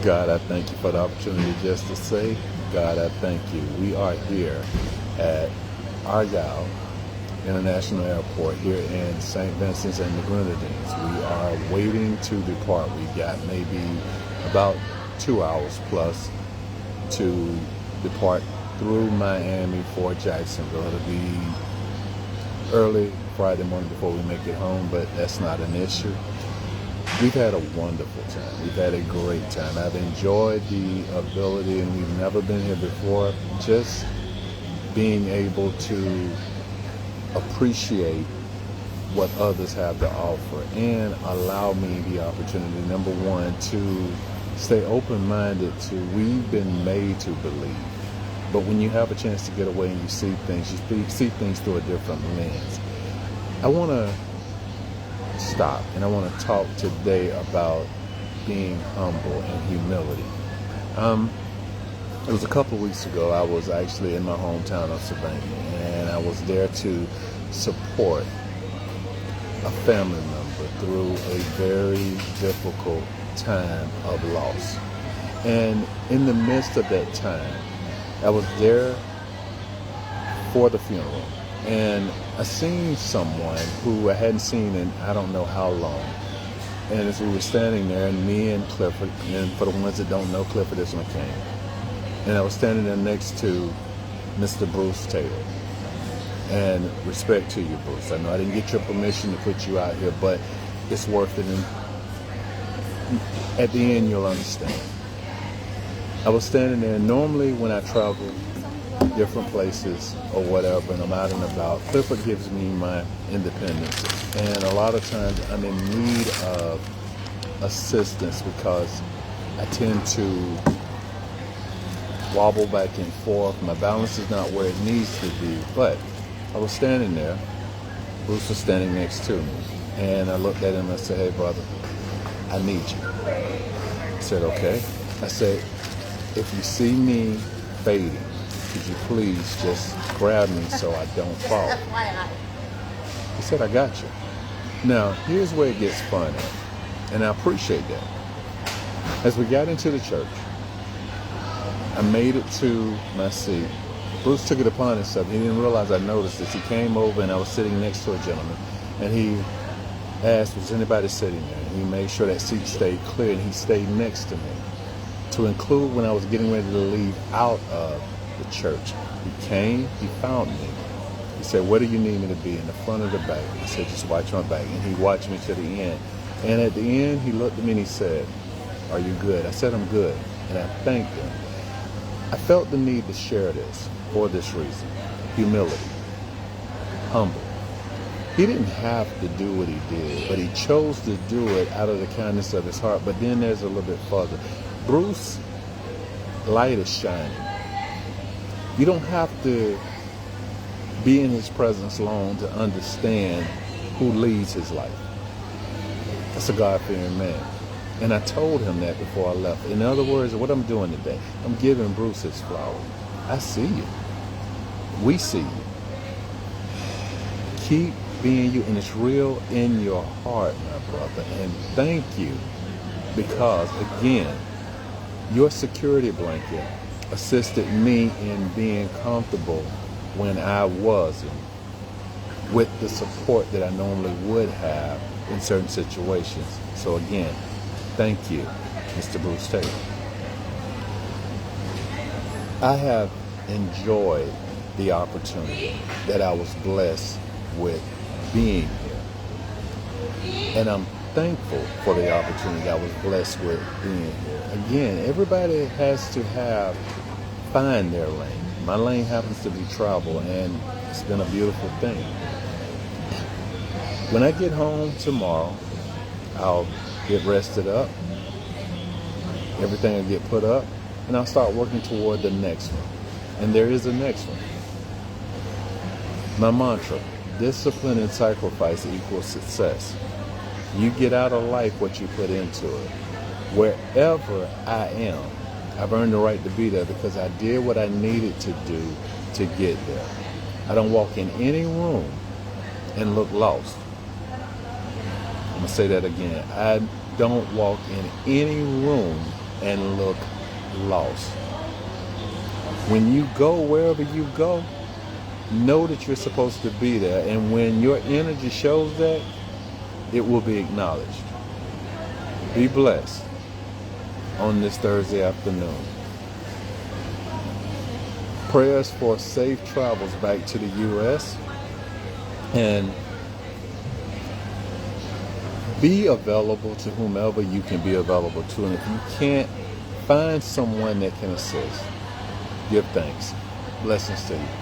God, I thank you for the opportunity just to say, God, I thank you. We are here at Argyle International Airport here in St. Vincent and the Grenadines. We are waiting to depart. We got maybe about 2 hours plus to depart through Miami for Jacksonville. It'll be early Friday morning before we make it home, but that's not an issue. We've had a wonderful time. We've had a great time. I've enjoyed the ability, and we've never been here before, just being able to appreciate what others have to offer and allow me the opportunity, number one, to stay open-minded to, we've been made to believe. But when you have a chance to get away and you see things through a different lens. I want to stop and I want to talk today about being humble and humility. It was a couple of weeks ago. I was actually in my hometown of Savannah, and I was there to support a family member through a very difficult time of loss. And in the midst of that time, I was there for the funeral, and I seen someone who I hadn't seen in I don't know how long. And as we were standing there, and me and Clifford, and for the ones that don't know, Clifford is McCain, and I was standing there next to Mr. Bruce Taylor. And respect to you, Bruce. I know I didn't get your permission to put you out here, but it's worth it. And at the end, you'll understand. I was standing there. Normally, when I travel different places or whatever, and I'm out and about, Clifford gives me my independence. And a lot of times, I'm in need of assistance because I tend to wobble back and forth. My balance is not where it needs to be. But I was standing there. Bruce was standing next to me. And I looked at him and I said, "Hey, brother, I need you." I said, "Okay." I said, "If you see me fading, could you please just grab me so I don't fall?" He said, "I got you." Now, here's where it gets funny. And I appreciate that. As we got into the church, I made it to my seat. Bruce took it upon himself. He didn't realize I noticed this. He came over and I was sitting next to a gentleman. And he asked, was anybody sitting there? And he made sure that seat stayed clear, and he stayed next to me. To include when I was getting ready to leave out of the church. He came, he found me. He said, "Where do you need me to be, in the front or the back?" I said, "Just watch my back." And he watched me to the end. And at the end, he looked at me and he said, "Are you good?" I said, "I'm good." And I thanked him. I felt the need to share this for this reason. Humility. Humble. He didn't have to do what he did, but he chose to do it out of the kindness of his heart. But then there's a little bit further. Bruce, light is shining. You don't have to be in his presence long to understand who leads his life. That's a God-fearing man. And I told him that before I left. In other words, what I'm doing today, I'm giving Bruce his flowers. I see you. We see you. Keep being you, and it's real in your heart, my brother. And thank you, because, again, your security blanket assisted me in being comfortable when I wasn't, with the support that I normally would have in certain situations. So again, thank you, Mr. Bruce Taylor. I have enjoyed the opportunity that I was blessed with being here. And I'm thankful for the opportunity I was blessed with being here. Again, everybody has to find their lane. My lane happens to be travel, and it's been a beautiful thing. When I get home tomorrow, I'll get rested up. Everything will get put up, and I'll start working toward the next one. And there is a next one. My mantra: discipline and sacrifice equals success. You get out of life what you put into it. Wherever I am, I've earned the right to be there because I did what I needed to do to get there. I don't walk in any room and look lost. I'm going to say that again. I don't walk in any room and look lost. When you go wherever you go, know that you're supposed to be there. And when your energy shows that, it will be acknowledged. Be blessed on this Thursday afternoon. Prayers for safe travels back to the U.S. And be available to whomever you can be available to. And if you can't, find someone that can assist. Give thanks. Blessings to you.